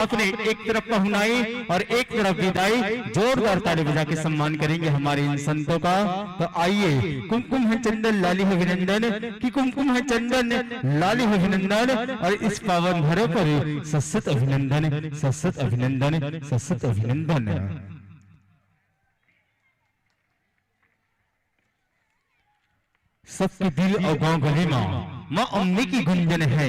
आपने एक तरफ पहुनाई और एक तरफ विदाई, जोरदार ताली बजा के सम्मान करेंगे हमारे इन संतों का। तो आइए, कुमकुम है चंदन लाली है अभिनंदन, कि कुमकुम है चंदन लाली है अभिनंदन, और इस पावन भरे पर सशत अभिनंदन, सशत अभिनंदन, सशत अभिनंदन। सबके दिल और गांव गली माँ अम्बे की गुंजन है,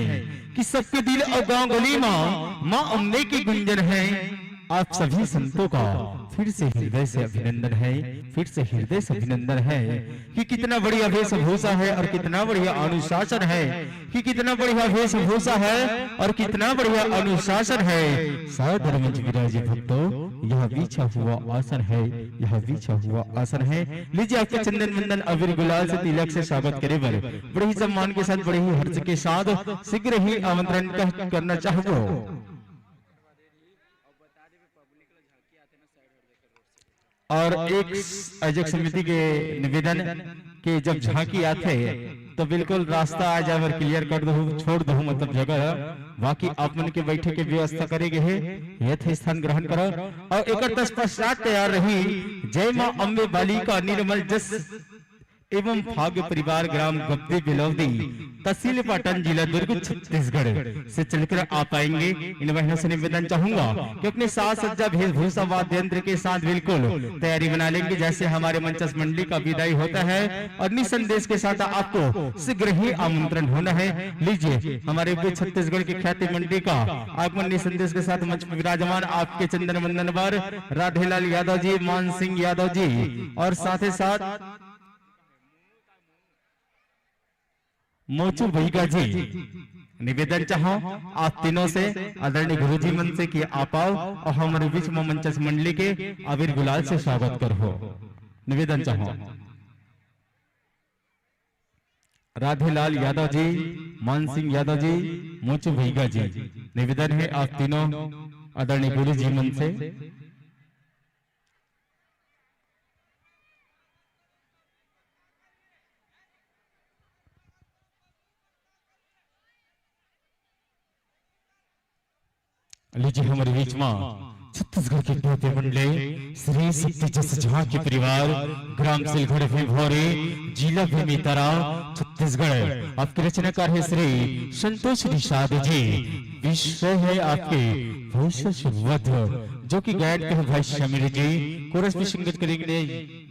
कि सबके दिल और गांव गली माँ अम्बे की गुंजन है। आप सभी संतों का फिर से हृदय से अभिनंदन है, फिर से हृदय से अभिनंदन है, कि कितना बढ़िया वेशभूषा है और कितना बढ़िया अनुशासन है, कि कितना बढ़िया वेशभूषा है और कितना बढ़िया अनुशासन है। सादर मंच विराजे भक्तों, यह बिछा हुआ आसन है, यह बिछा हुआ आसन है। लीजिए आपके चंदन वंदन अबीर गुलाल से तिलक से स्वागत करे बड़े ही सम्मान के साथ, बड़े ही हर्ष के साथ शीघ्र ही आमंत्रण करना चाहूंगा। और एक आयोजक समिति के निवेदन के जब झांकी आते तो बिल्कुल रास्ता आ जाए और क्लियर कर दो, छोड़ दो, मतलब जगह बाकी आप मन के बैठे के व्यवस्था करेंगे है, यथ स्थान ग्रहण करो। और एक तत्पश्चात तैयार रही जय मां अम्बे बालिका निर्मल जस एवं भाग्य परिवार ग्राम गब्बे बिलौदी तहसील पाटन जिला दुर्ग छत्तीसगढ़ से चलकर आ पाएंगे। इन बहनों से निवेदन चाहूंगा कि अपने साज सज्जा वेशभूषा वाद्य यंत्र के साथ बिल्कुल तैयारी बना लेंगे, जैसे हमारे मंचस मंडली का विदाई होता है। और निसंदेश के साथ आपको शीघ्र ही आमंत्रण होना है। लीजिए हमारे छत्तीसगढ़ की ख्याति मंडली का आगमन निसंदेश के साथ मंच में विराजमान आपके चंदन वंदन पर राधेलाल यादव जी, मान सिंह यादव जी, और साथ ही साथ मोचू भैया जी। निवेदन चाहो आप तीनों से, आदरणीय गुरुजी मन से कि आप आओ और हमारे बीच में मंचस मंडली के अबीर गुलाल से स्वागत करो। निवेदन चाहो राधेलाल यादव जी, मान सिंह यादव जी, मोचू भैया जी। निवेदन है आप तीनों आदरणीय गुरुजी मन से। लीजिए हमारे बीच में छत्तीसगढ़ के ख्याति मंडले श्री शक्ति जस झा के परिवार ग्राम सिलगढ़ भोरे जिला बेमेतरा छत्तीसगढ़। आपके रचनाकार है श्री संतोष निषाद जी। विषय है आपके भविष्य जो कि गायन के भाई शमीर जी। कोरस में संगत करेंगे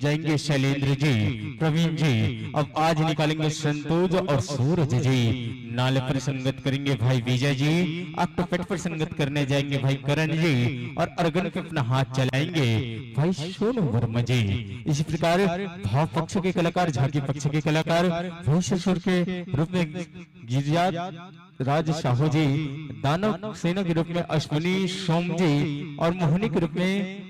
जाएंगे शैलेंद्र जी, प्रवीण जी। अब आज निकालेंगे संतोष और सूरज जी। नाले पर संगत करेंगे भाई विजय जी। अक्टोपेट पर संगत करने जाएंगे भाई करण जी। और अर्गन पे अपना हाथ चलाएंगे भाई सोनू वर्मा जी। इसी प्रकार भाव पक्ष के कलाकार, झांकी पक्ष के कलाकार भविष्य के रूप में गिरिराज राज साहू जी, दानव सेना के रूप में अश्विनी सोम जी, और मोहनी के रूप में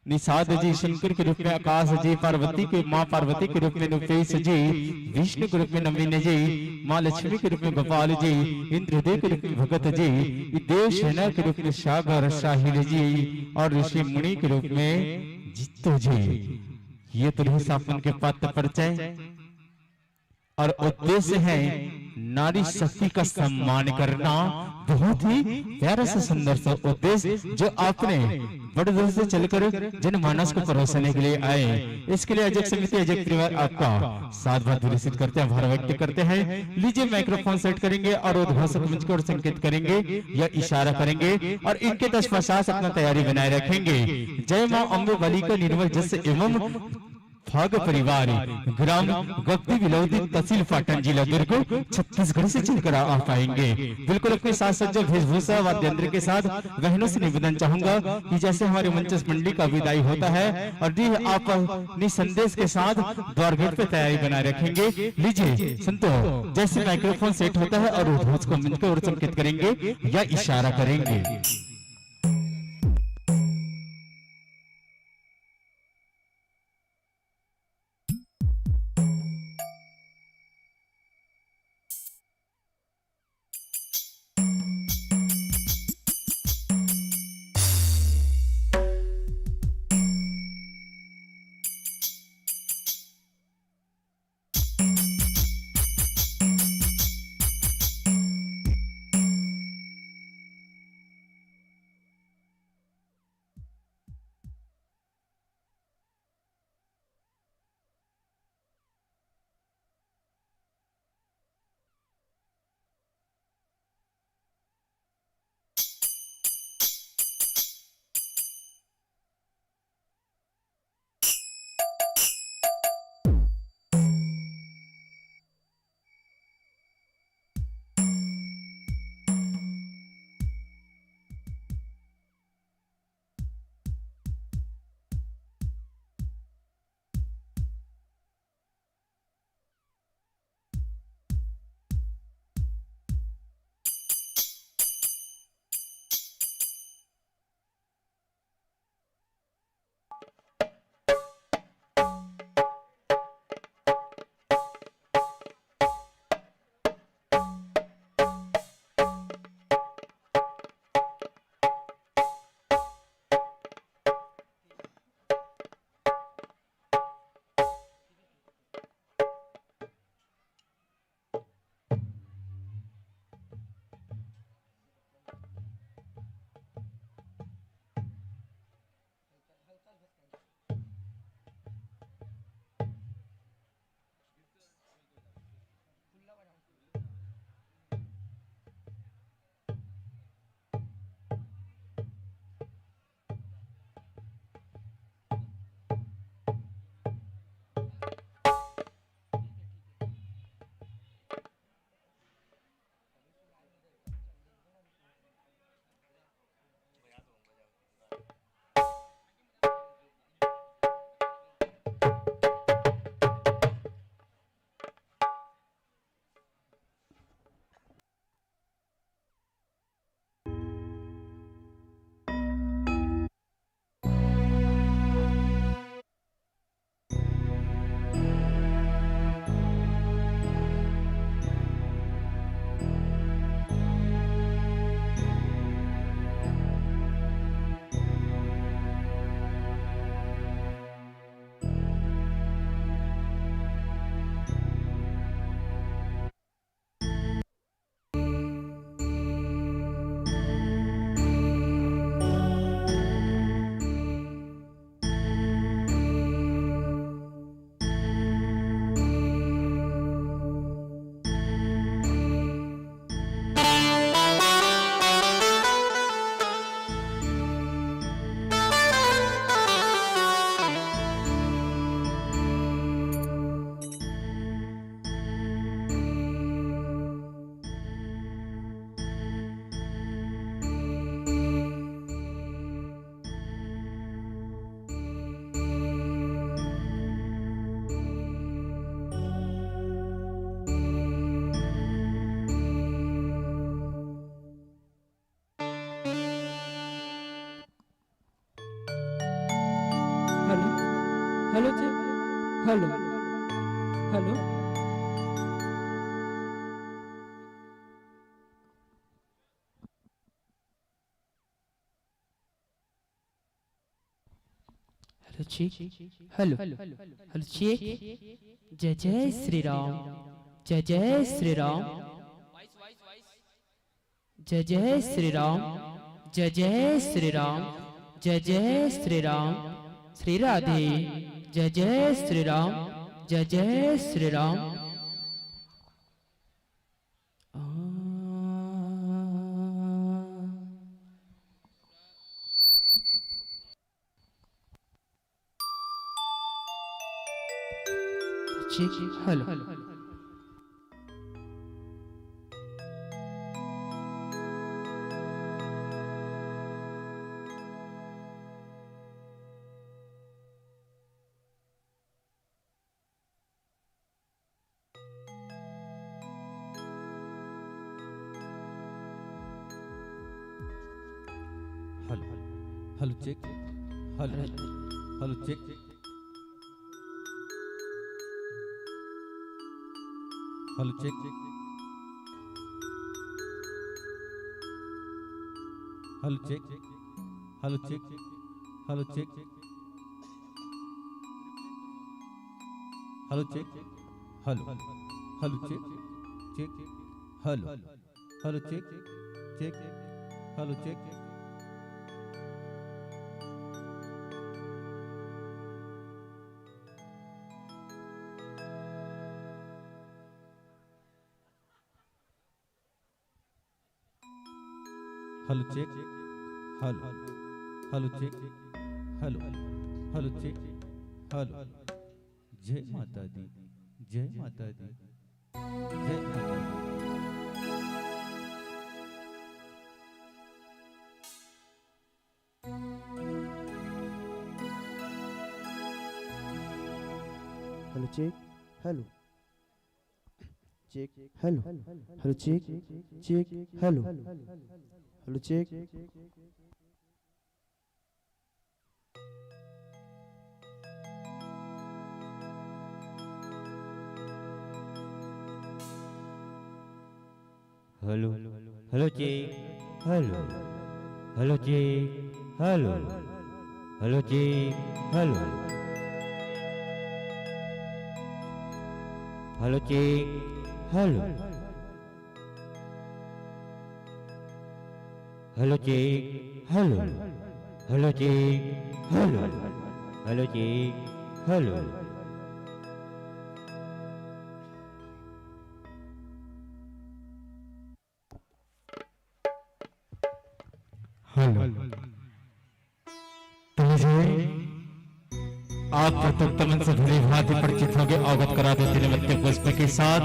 निषाद जी, शंकर के रूप में आकाश जी, पार्वती के माँ पार्वती के रूप में नुपेश जी, विष्णु के रूप में नवीन जी, माँ लक्ष्मी के रूप में गोपाल जी, इंद्रदेव के रूप में भगत जी, देव सेना के रूप में सागर साहिल जी, और ऋषि मुनि के रूप में जित्तो जी। ये तो रही सापन के पात्र परिचय और उद्देश्य है नारी शक्ति का सम्मान करना। बहुत ही प्यारा सा सुंदर सा उद्देश्य जो आपने बड़े दूर से चलकर जनमानस को परोसने के लिए आए। इसके लिए अजय समिति अजय परिवार आपका साथ बात विकसित करते हैं, आभार व्यक्त करते हैं। लीजिए माइक्रोफोन सेट करेंगे और उद्घोषक मंच को संकेत करेंगे या इशारा करेंगे और इनके तत्पश्चात अपना तैयारी बनाए रखेंगे। जय मां अम्बे बालिका निर्मल जस एवं भाग्य परिवार ग्राम गब्बे बिलौदी तहसील पाटन जिला दुर्ग छत्तीसगढ़ से चलकर आ पाएंगे। बिल्कुल अपने साथ सज्जा वेशभूषा वाद्य यंत्र के साथ बहनों से निवेदन चाहूंगा कि जैसे हमारे मंचस मंडली का विदाई होता है और आप निसंदेश के साथ द्वार गेट पे तैयारी बनाए रखेंगे। लीजिए संतो, जैसे माइक्रोफोन सेट होता है और उद्घोष को मंच को और संकेत करेंगे या इशारा करेंगे। हेलो जी, हेलो हेलो। हेलो जी, हेलो हेलो जी। जय जय श्री राम, जय जय श्री राम, जय जय श्री राम, जय जय श्री राम, जय जय श्री राम। श्री राधे, जय जय श्री राम, जय जय श्री राम। आ, जी, hello hello hello check, hello hello check, hello check, hello check, hello check, hello check, hello check, hello hello check, check, hello hello check, check, hello check, hello check, hello hello check, hello hello check, hello. जय माता दी, जय माता दी, जय माता दी। Hello check, hello check, hello hello check, check, hello hello check, hello hello check, hello hello check, hello hello check, hello hello check, hello hello check, hello hello check, hello hello check, hello. Hello. तो मुझे आप प्रत्यक्ष मन से भली भांति परिचित होंगे, अवगत करा देते निमित्त पुष्प के साथ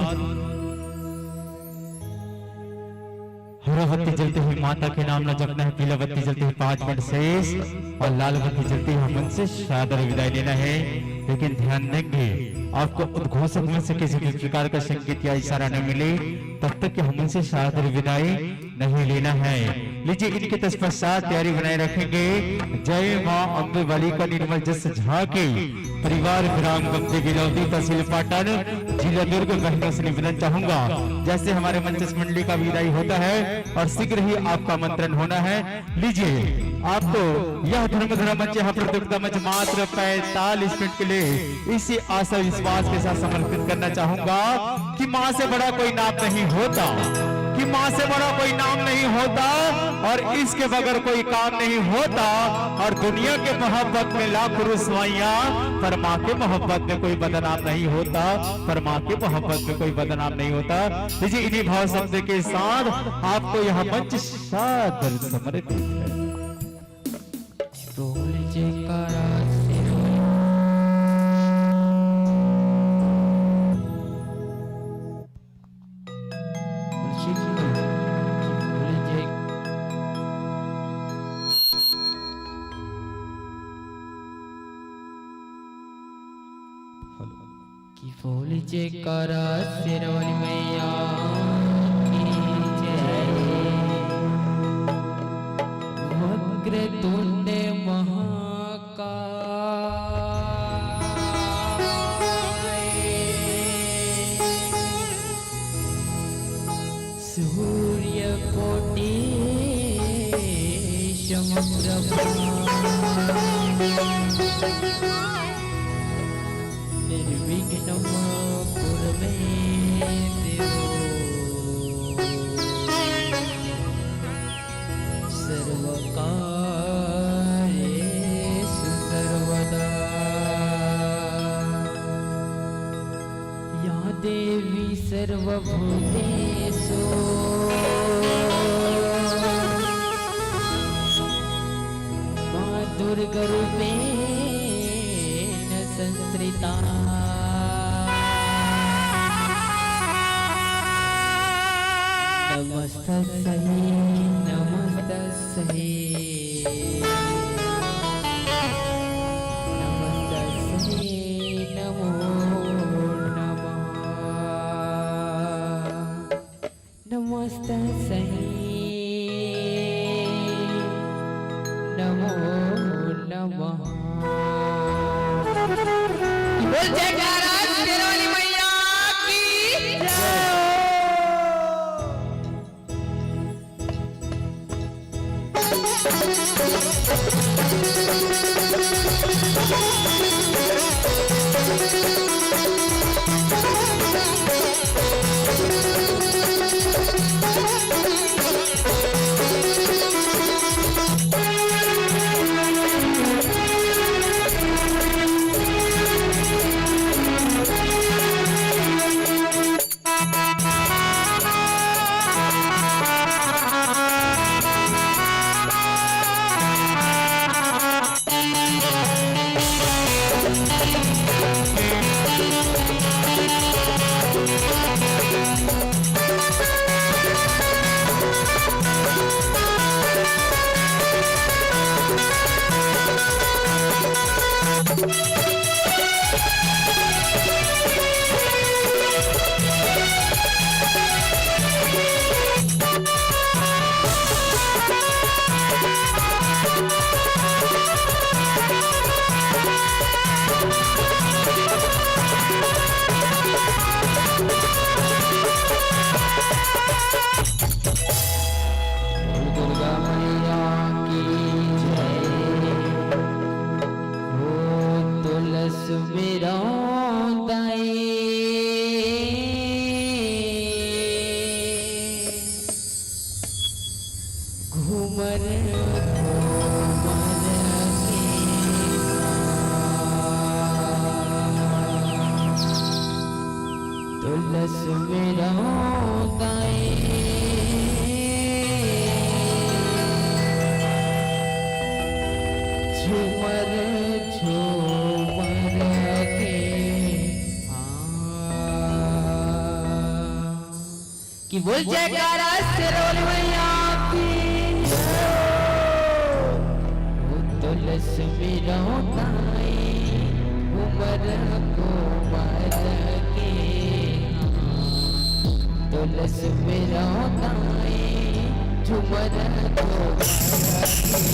हरा बत्ती जलती हुई माता के नाम न जपना है, पीला बत्ती जलती हुई 5 मिनट शेष और लाल बत्ती जलती हुई मन से सादर विदाई लेना है। लेकिन ध्यान देंगे, आपको उद्घोषक में से किसी भी प्रकार का संकेत या इशारा न मिले तब तक कि हम उनसे सादर विदाई नहीं लेना है। लीजिए, इनके तत्पश्चात तैयारी बनाए रखेंगे। जय मां अम्बे वाली का निर्मल जस झाके परिवार विराम गमते गिरौती तहसील पाटन जिला दुर्ग बहनों से निवेदन चाहूंगा, जैसे हमारे मंच मंडली का विदाई होता है और शीघ्र ही आपका आमंत्रण होना है। लीजिए, आपको यह धर्मधरा मंच यहाँ प्रतियोगिता मंच मात्र 45 मिनट के लिए इसी आशा विश्वास के साथ समर्पित करना चाहूंगा कि मां से बड़ा कोई नाम नहीं होता, कि मां से बड़ा कोई नाम नहीं होता और इसके बगैर कोई काम नहीं होता। और दुनिया के मोहब्बत में लाखों रुसवाइयां, पर मां के मोहब्बत में कोई बदनाम नहीं होता, पर मां के मोहब्बत में कोई बदनाम नहीं होता। लीजिए, इन्हीं भाव शब्द के साथ आपको यह मंच सादर समर्पित है। बोल जयकारा से बोल जयकारा शेरवाली मैया की जय। वक्रतुंड महाकाल क्षम प्रभा निर्विघ्नं कुर्मे देवो सर्वकार्येषु सर्वदा या देवी सर्वभूतेषु मा दुर्गारूपेण संस्थिता नमस्तस्यै नमस्तस्यै नमस्तस्यै नमो नमः नमस्तस्यै नमो नमः बोल जयकारा शेरावाली मैया की जय। दुर्गा मैया की जय। हो तुलस मेरा दाई घूमर तुलस मेरा दाई झूमर झूमर के कि बोल जयकारा शेरावाली मैया की वो तुलस मेरा दाई उमर कोमर के तुलस मेरा दाई झूमर कोमर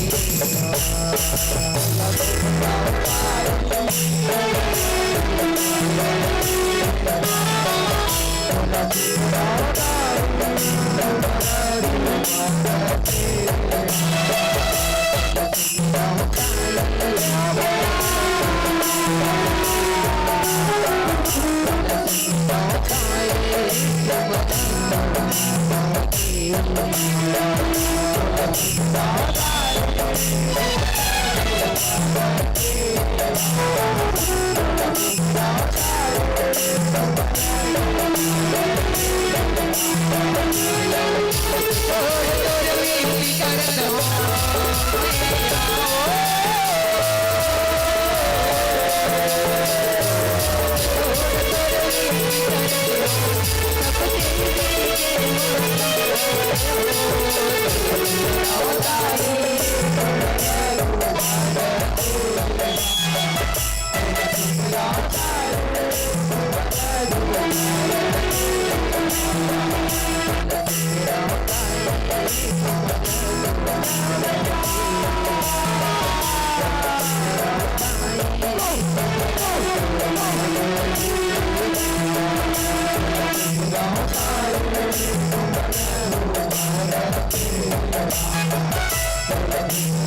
Thank you.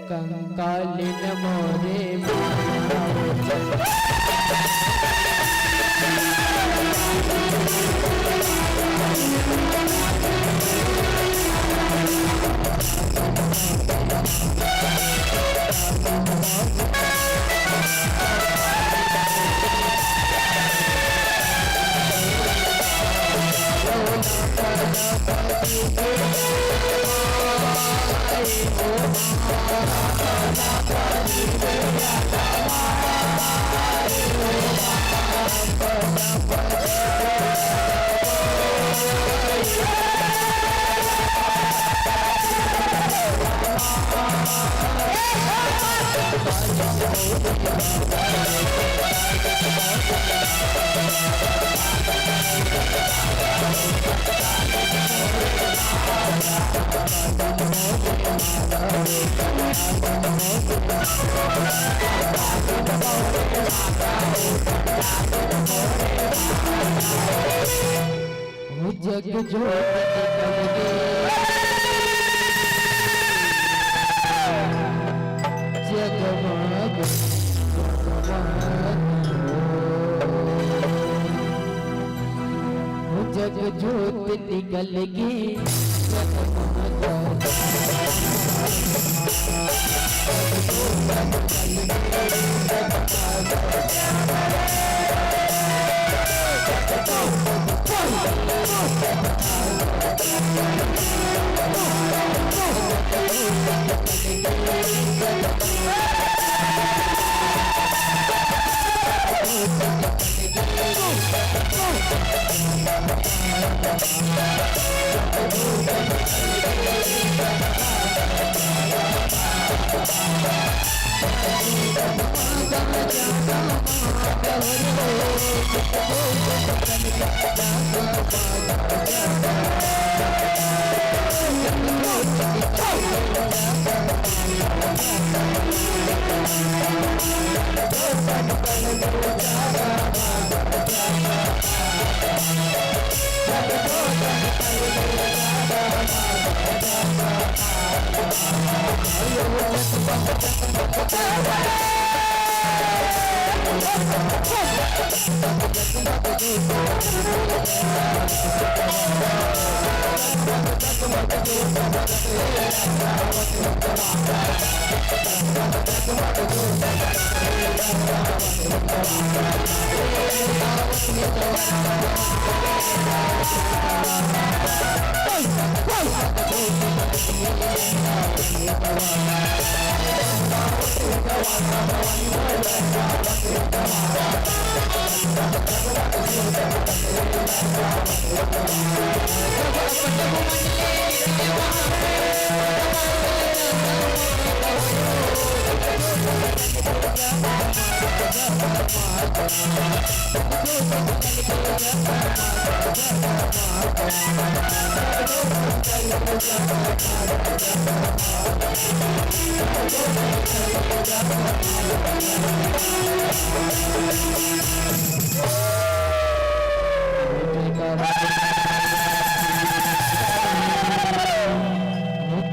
कंकालिन मोरे जग जोत निकल गए जगमग जगमग जग ज्योत निकल गई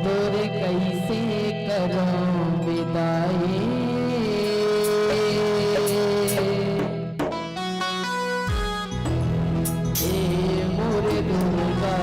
तोरे कैसे करो विदाई ए मोरे दुर्गा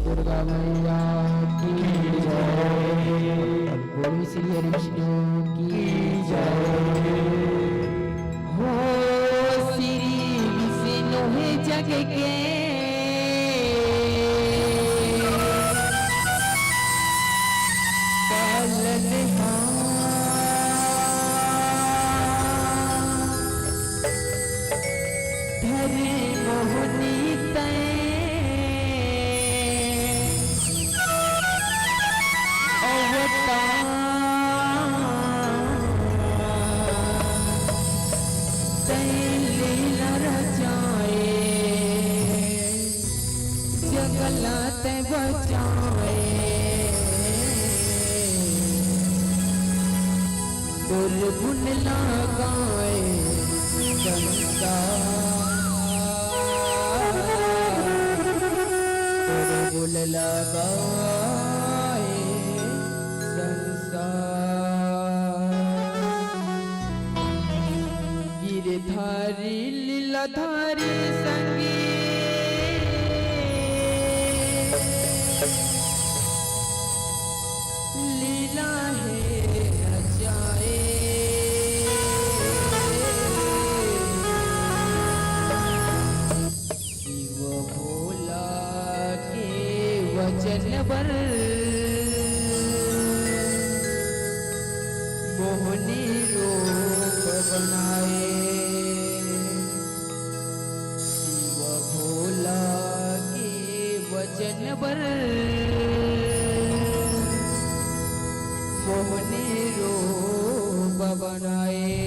दुर्गा मैया की जय, बोलो श्री हरि विष्णु की जय। हो श्री विष्णु है जग के धरे मोहनी जगलात बचाए दुर्गुण लगाए दुर्गुण लगाए गिरधारी लीलाधारी संगी लीला है रचाए शिव भोला के वचन पर मोहनी रूप बनाए शिव भोला के वचन पर मोहनी रूप बनाए।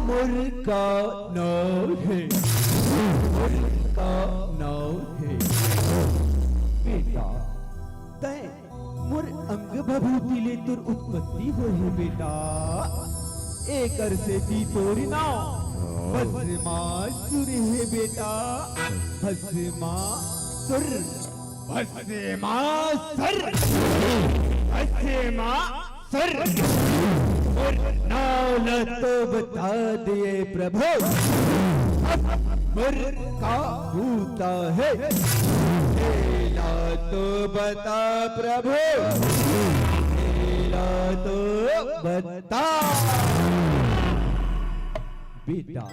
मुर्गा नाव है, मुर्गा नाव है। बेटा तय मोर अंग भभूति ले तुर उत्पत्ति हो है बेटा। एकर से ती तोरी नाव भस्मासुर है बेटा, भस्मासुर, भस्मासुर, भस्मासुर। और नाम तो बता दिए प्रभु, मुर्गा भूता है। खेला तो बता प्रभु, खेला तो बता। बेटा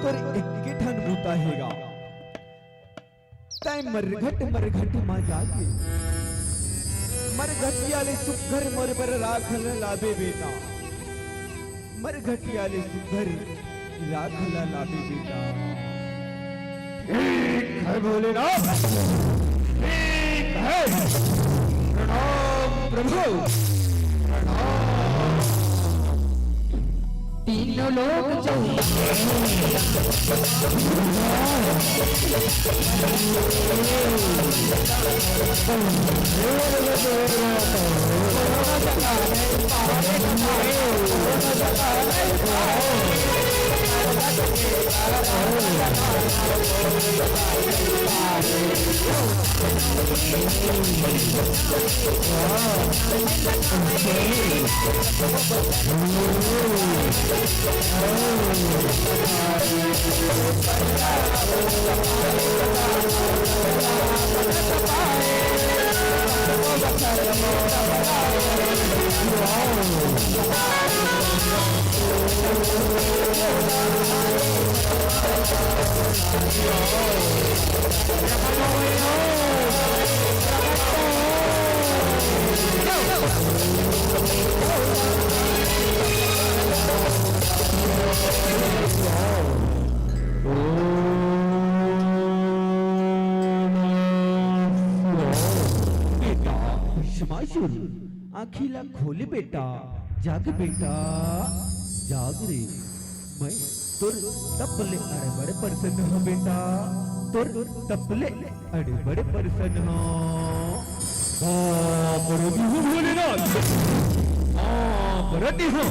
तोर एक ठन भूता हैगा, तय मरघट मां जाके मरघटियाले सुघर मोर पर राखल लाबे बेटा, मरघटियाले सुघर राखल लाबे बेटा। ठीक है भोलेनाथ, ठीक है। प्रणाम प्रभु, प्रणाम। तीनों लोग आखिला खोले बेटा, जाग बेटा, जाग रे। मैं तुर तपले अड़े बड़े प्रसन्न हो बेटा, तुर तपले अड़े बड़े प्रसन्न हो। भोलेनाथ, रति हो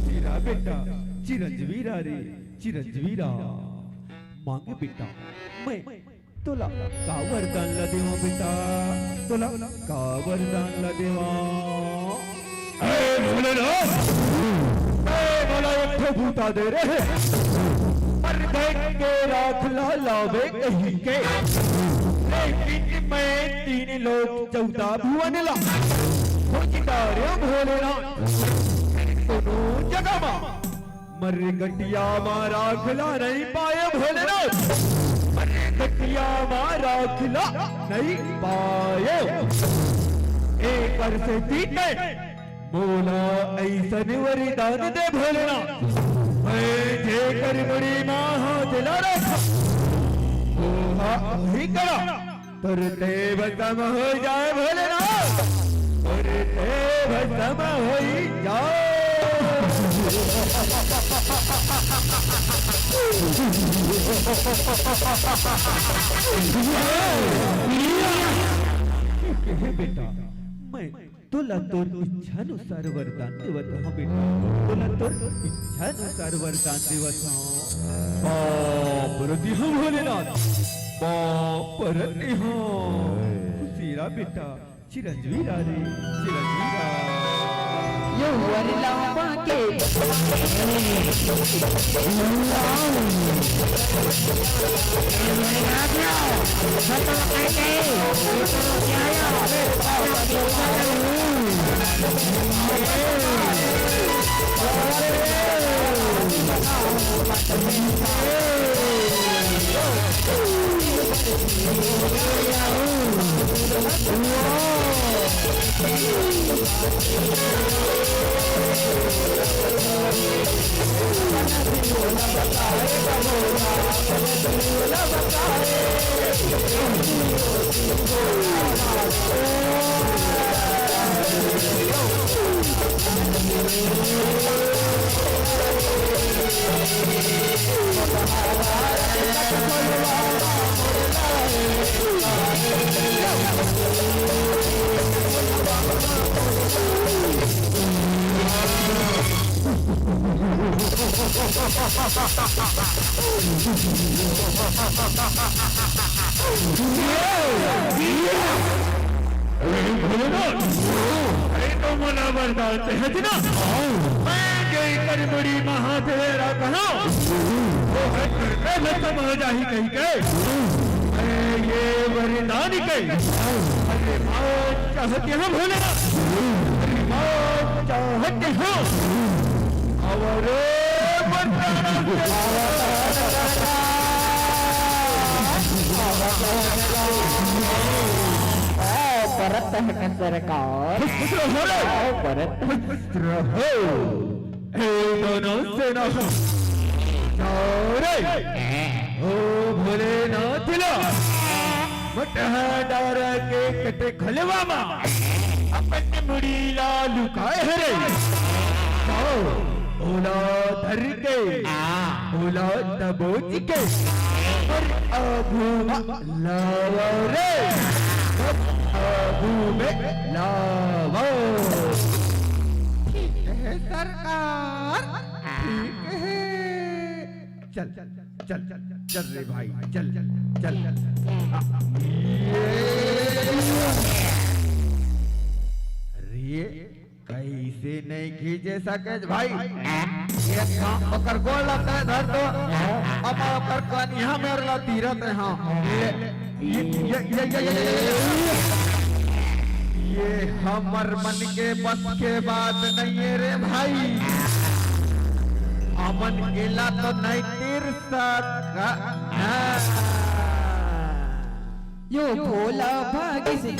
तेरा बेटा चिरंजीवीरा रे, चिरंजीवीरा। मांगे बेटा मैं तोला का वरदान ला देवा बेटा, तोला का वरदान ला देवा। ऐ भोलेनाथ, मैं बोला एक भूता दे रहे, पर देख के राख ला लावे कहीं के। लेकिन मैं 3 लोग 14 भुवन ला खोजदारे भोलेनाथ, दोनों जगह मा मर गटिया मारा खिला नहीं पाए भोलेनाथ, गटिया मारा खिला नहीं पाए। एक से पीटे बोला ऐसन वरदान दे भोलेनाथ, मैं जेकर बड़ी माँ हाथ ला रखा वही करा, तुरते भस्म हो जाए भोलेनाथ, तुरते भस्म हो जाए। बेटा मैं तुला तोर इच्छानुसार वरदान देवत हा बेटा तुला तोर इच्छानुसार वरदान देवत हा परती हा भोलेनाथ परती हा सीरा बेटा चिरंजीवी रे चिरंजीवी यो वरला पाके मला वरदान देहती ना मैं गई कर बड़ी महादेरा कहा वो है करके मैं समझ ही कहीं के ये वरदान कहीं अरे मौत चाहते हैं भोलेनाथ अरे मौत चाहते हैं और परत है सरकार परत दोनों सेना ओ भोलेनाथ मटहादार के कटे खलवा मा अपन मुड़ी लालू काय हरे ओला धर के ओला दबोच के और आगू लावरे आगू में लावो ठीक है सरकार ठीक है चल चल चल चल चल रे भाई चल चल अरे कैसे नहीं खींचे सके भाई ये काम पकड़ को लगता है धर तो अब पकड़ को यहाँ मेरे ला तीरथ है हाँ ये हमर मन के बस के बात नहीं है रे भाई अमन गेला तो नहीं तीर सकता यो भोला भागी से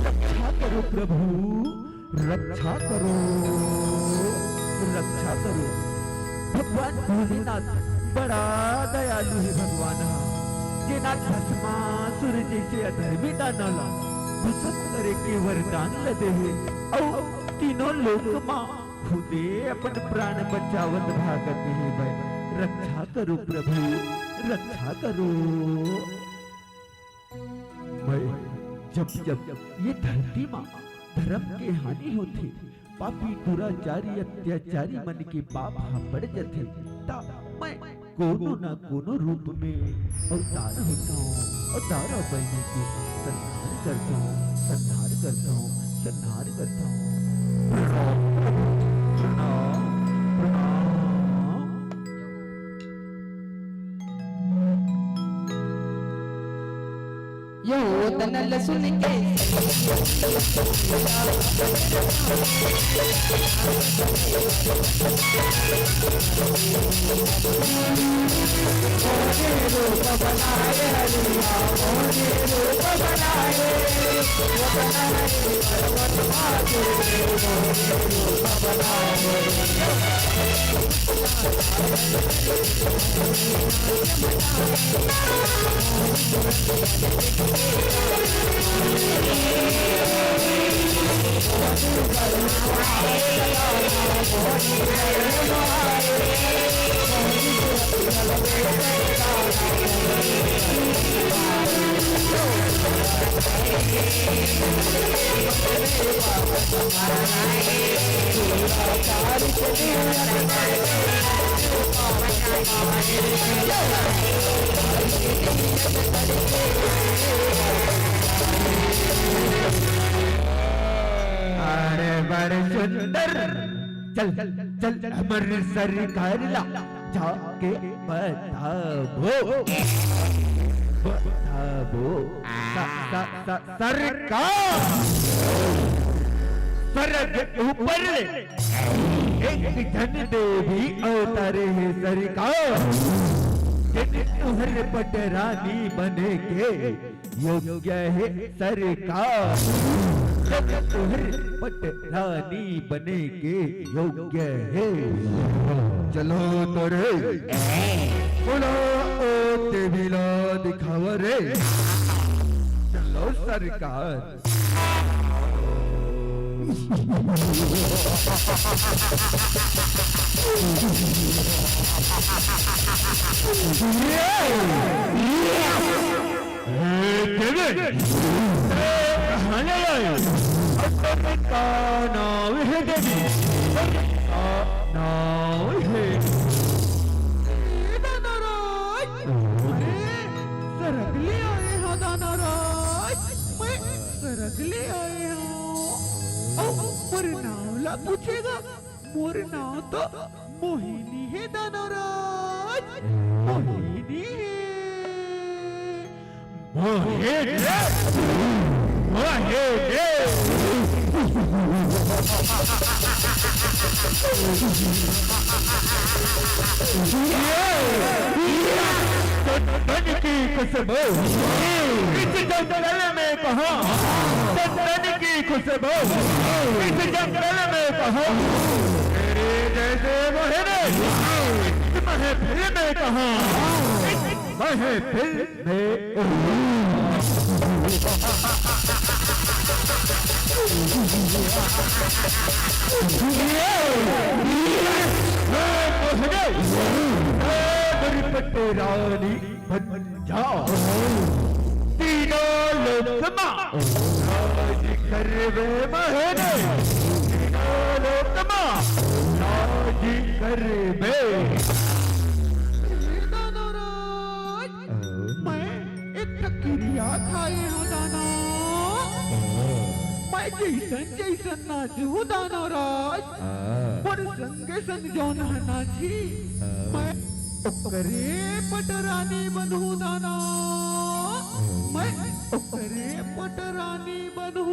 रक्षा करो प्रभु, रक्षा करो, रक्षा करो। भगवान भोलेनाथ बड़ा दयालु है भगवान। जेना भस्मासुर जैसे अधर्मी दानला भस्म करे के वरदान लदे है और तीनों लोक मां खुदे अपन प्राण बचावत भागत है। भाई रक्षा करो प्रभु, रक्षा करो। मैं जब जब ये धरती मां धर्म के हानि होती, पापी दुराचारी अत्याचारी मन के पाप बढ़ जाते, तब मैं कोनो ना कोनो रूप में अवतार होता हूँ, अवतार बनने की संहार करता हूँ, संहार करता हूँ, संहार करता हूँ। प्रणाम प्रणाम प्रणाम। यो तनल सुन के अरे बड़े सुंदर, चल चल हमारे सरकार ला जाके बताबो बताबो सरकार सरग ऊपर एक धन देवी अवतारे है सरकार, तुहर पटरानी बने के योग्य है सरकार, तुहर पटरानी बने के योग्य है। चलो तो रे बोलो ओ देवीला दिखावा रे, चलो सरकार। पूछेगा मोर नाम तो मोहिनी है दानवराज, मोहिनी है की खुशबू इस जंगल में कहा, चंदन की खुशबू इस जंगल में कहा, तेरे जैसे महफिल में कहा, महफिल में रानी बन जाओ, तीनों लोक राज करवे महीने, तीनों लोक राज करवे। मैं एक क्रिया खाए हूँ दाना, मैं जैसन जैसन नाचू दानवराज, पर संगे संग जौन नाची मैं ओकरे पटरानी बनू दाना, मैं ओकरे पटरानी बनू।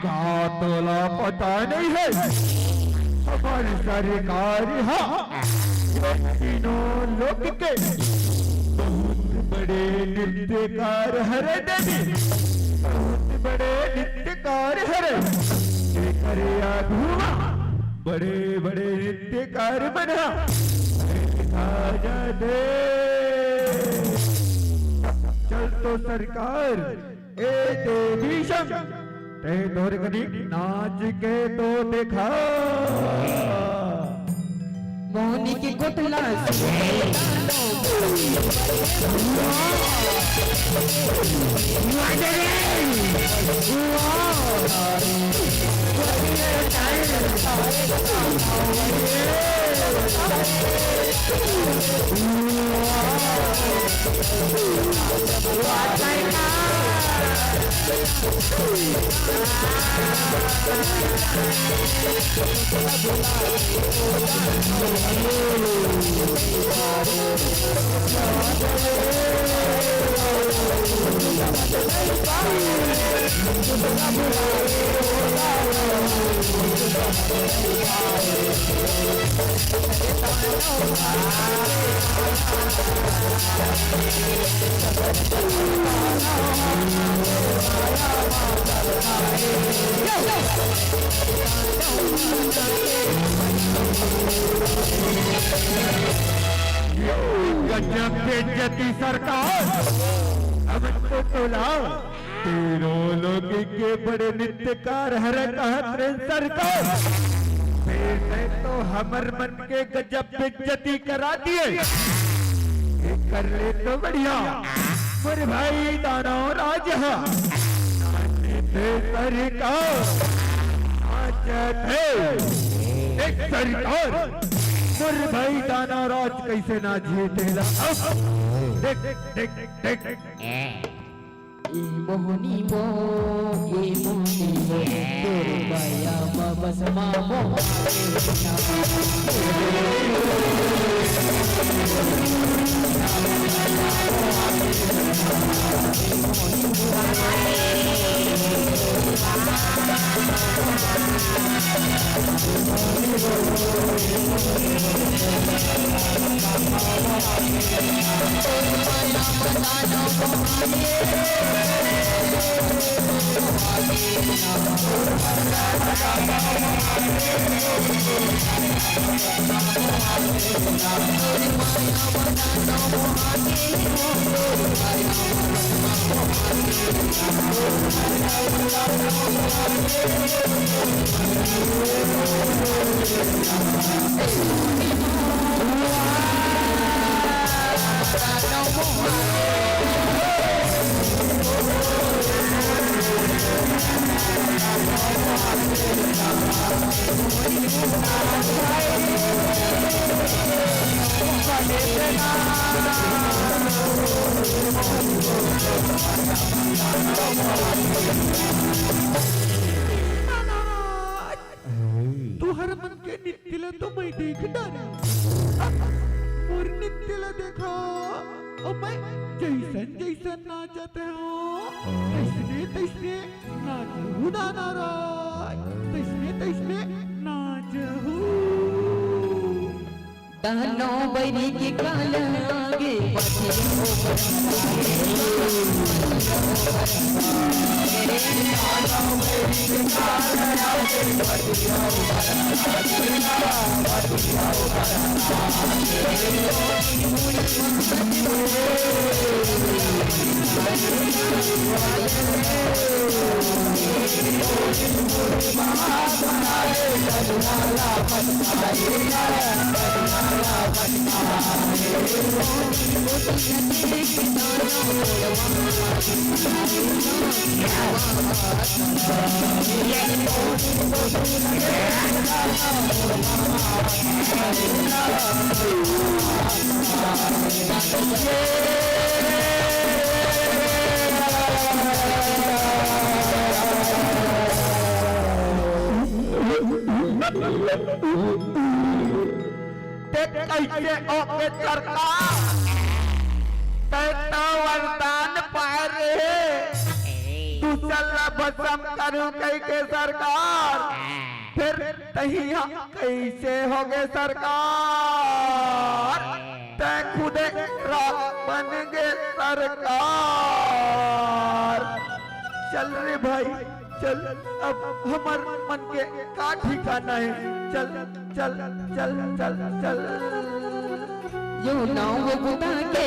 क्या तोला पता नहीं है? हमारी सरकार यहाँ तीनों लोग के बहुत बड़े नृत्यकार हरे देवी, बहुत बड़े नृत्यकार हरे करिया धुआं, बड़े बड़े नृत्यकार बना राजा दे। चल तो सरकार ए देवी शंख ते तोर कदी नाच के तो देखा। मोहनी की कुटला गजब बेइज्जती सरकार, अब तो तोला तीनों लोग के बड़े नृत्यकार हरे कहत सरकार। फिर तो हमर मन के गजब बेइज्जती करा दिए। कर ले तो बढ़िया पर भाई दानव राज सरकार एक सरकार मुर भाई दाना राज कैसे ना जीतेला। देख देख देख ए मोहनी मो तेरे बाया बस मामो तुहर मन के नित्यला तो मैं देख डारे और नित्यला देखा और मैं जैसन जैसन नाचते हो तैसने तैसने नाचू दाना राय, तैसने तैसने नाचू दानो बैरी के काल आगे कैसे ओके सरकार तो वरदान पाए रे। तू तू चल भसम करू कई के सरकार फिर तहिया कैसे होगे सरकार ते खुदे बन गे सरकार चल रे भाई चल अब हमार मन के का ठिकाना है चल चल चल चल चल यो नाव बुता के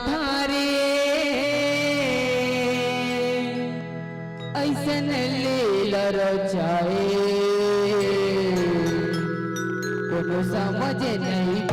धारे ऐसन लीला रचाए कोनो समझ नहीं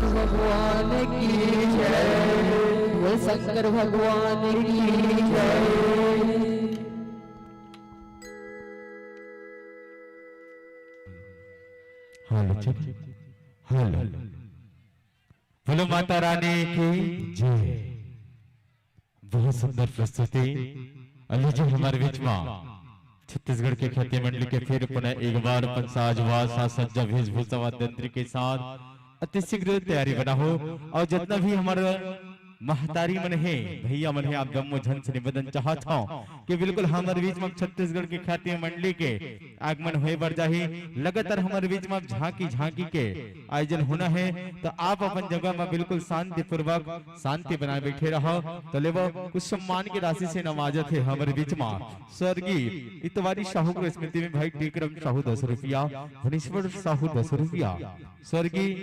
भगवान की जय, शंकर भगवान की जय। हेलो हेलो बोलो माता रानी की जय। बहुत सुंदर प्रस्तुति अली जी हमारे बीच में छत्तीसगढ़ के ख्याति मंडली के फिर पुनः एक बार पंसाजवाद साज सज्जा वेशभूषा वाद्यंत्र के साथ अति शीघ्र तैयारी बना हो और जितना भी हमारा महतारी मन है, भैया मन है, आप जम्मू झन से निवेदन चाहता हूँ कि बिल्कुल हमारे बीच में छत्तीसगढ़ की ख्याति मंडली के आगमन हुए बर जाही। लगातार हमारे बीच में झांकी झांकी के आयोजन होना है, तो आप अपन जगह में बिल्कुल शांति पूर्वक शांति बनाए बैठे रहो। तो ले वो कुछ सम्मान की राशि से नवाजत है हमारे बीच में स्वर्गीय इतवारी साहू की स्मृति में भाई टीकरम साहू 10 रुपया, धनेश्वर साहू 10 रुपया, स्वर्गीय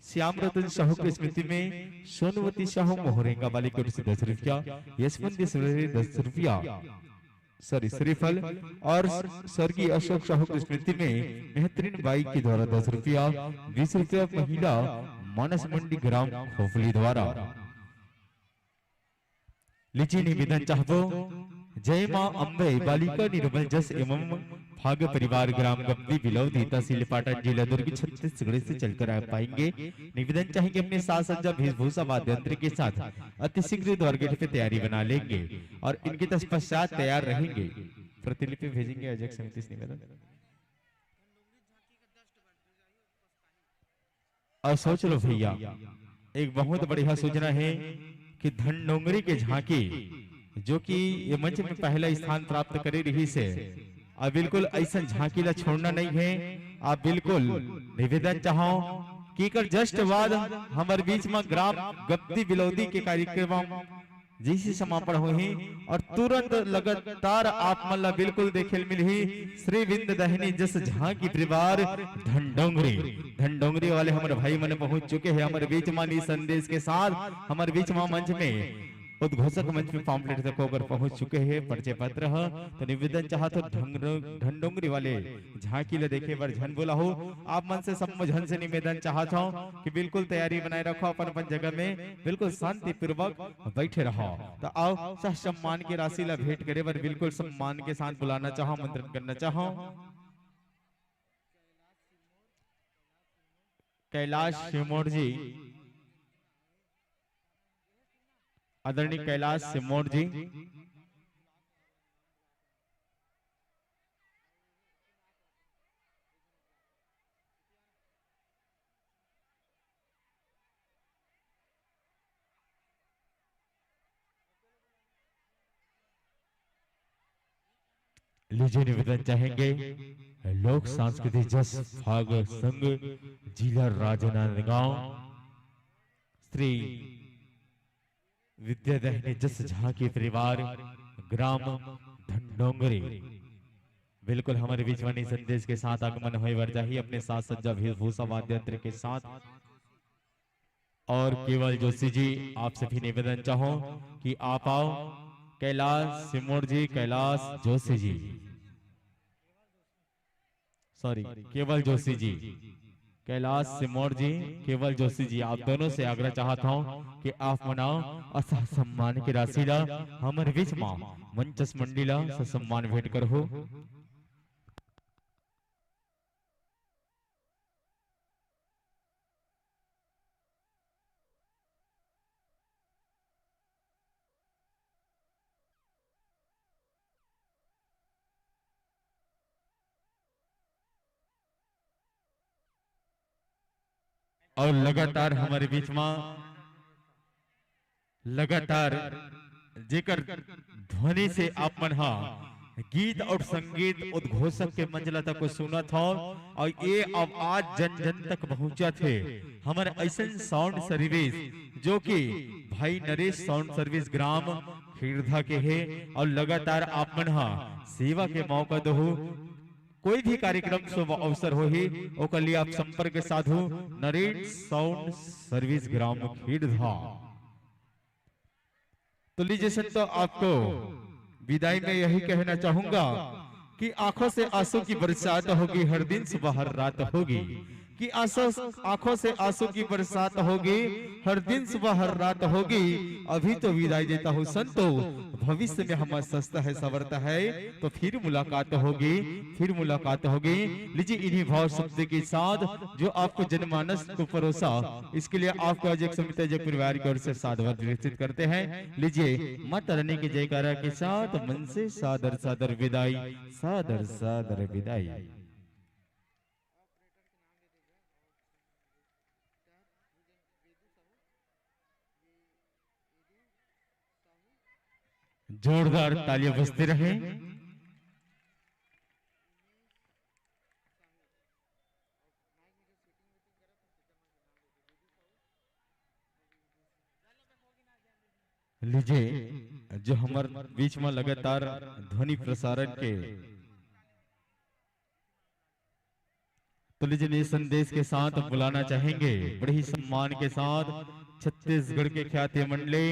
श्याम रतन साहू की स्मृति में सोनवती साहू मोहरेंगा वाली की ओर से 10 रुपया, यशवंत 10 रुपया सॉरी श्रीफल, और स्वर्गीय अशोक साहू की स्मृति में मेहतरीन बाई के द्वारा 10 रुपया, 20 रुपया महिला मानस मंडी ग्राम खोफली द्वारा। लीजिए निवेदन चाहतो जय मां अम्बे बालिका निर्मल जस एवं भाग्य परिवार ग्राम गप्पी बिलौदी तहसील पाटन जिला दुर्ग छत्तीसगढ़ से चलकर आ पाएंगे। निवेदन चाहेंगे अपने साज सज्जा वेशभूषा वाद्य यंत्र के साथ अतिशीघ्र द्वार गेट पे तैयारी बना लेंगे और इनके तत्पश्चात तैयार रहेंगे। प्रतिलिपि भेजेंगे अध्यक्ष समिति से निवेदन। और सोच लो भैया, एक बहुत बढ़िया सूचना है कि धनडोंगरी के झांकी जो कि ये मंच में पहला स्थान प्राप्त करे रही से, अब बिल्कुल ऐसा झांकी ला छोड़ना नहीं है। आप बिल्कुल निवेदन चाहो कि कर जस्ट बाद हमारे बीच में ग्राम गप्ती बिलौदी के कार्यक्रम जैसे समापन हुई और तुरंत लगातार आप मल्ला बिल्कुल देखे मिली श्री विंद दहनी जस झांकी परिवार धनडोंगरी वाले हमारे भाई मन पहुंच चुके हैं हमारे बीच में संदेश के साथ। हमारे बीच में मंच में उद्घोषक मंच में पॉम्पलेट तक होकर पहुंच चुके हैं, परिचय पत्र है। तो निवेदन चाहते धनडोंगरी वाले झांकी ले देखे बार झन बोला हो, आप मन से सब झन से निवेदन चाहता हूं कि बिल्कुल तैयारी बनाए रखो, अपन अपन जगह में बिल्कुल शांति पूर्वक बैठे रहो। तो आओ सह सम्मान की राशि ला भेंट करे बार बिल्कुल सम्मान के साथ बुलाना चाहो, मंत्रण करना चाहो। कैलाश सिमोर जी, आदरणीय कैलाश सिमोर जी, लीजिए निवेदन चाहेंगे लोक सांस्कृतिक जस भाग संघ जिला राजनांदगांव श्री विद्यादहनी जस झांकी परिवार ग्राम धनडोंगरी बिल्कुल हमारे बीच वाणी संदेश के साथ आगमन हुए वर जाही अपने साथ सज्जा वेशभूषा वाद्य यंत्र के साथ। और केवल जोशी जी, आपसे भी निवेदन चाहो कि आप आओ। कैलाश सिमोर जी, कैलाश जोशी जी, सॉरी केवल जोशी जी, कैलाश सिमोर जी, केवल जोशी जी, आप दोनों से आग्रह चाहता हूं कि आप मनाओ असह सम्मान की राशि ला हमारे बीच में मंचस मंडीला सम्मान भेंट कर हो। और लगातार हमारे बीच में लगातार जेकर ध्वनि से आप मन गीत और संगीत उद्घोषक के मंजलता को सुना था और ये आवाज जन जन तक पहुंचा थे। हमारे ऐसा साउंड सर्विस जो कि भाई नरेश साउंड सर्विस ग्राम खीरधा के है और लगातार आप मन सेवा के मौका दो। कोई भी कार्यक्रम शुभ अवसर हो ही ओकर लिए आप संपर्क साधु नरेश साउंड सर्विस ग्राम खीरधा। तो लीजिए संतो, आपको विदाई में यही कहना चाहूंगा कि आंखों से आंसू की बरसात होगी, हर दिन सुबह हर रात होगी, कि आंखों से आंसू की बरसात होगी, हर दिन सुबह हर रात होगी। अभी तो विदाई देता हूँ संतो, भविष्य में हमारा सस्ता है सवरता है, तो फिर मुलाकात होगी, फिर मुलाकात होगी। लीजिए इन्हीं भाव शब्द के साथ जो आपको जनमानस को परोसा, इसके लिए आपको अजय समिति अजय परिवार की ओर से साधुवाद विकसित करते हैं। लीजिए माता रानी की जयकारा के साथ मन से सादर सादर विदाई, सादर सादर विदाई। जोरदार तालियां बजते रहे। लीजिए जो हमारे बीच में लगातार ध्वनि प्रसारण के तो लीजिए नए संदेश के साथ बुलाना चाहेंगे बड़े ही सम्मान के साथ छत्तीसगढ़ के ख्याति मंडली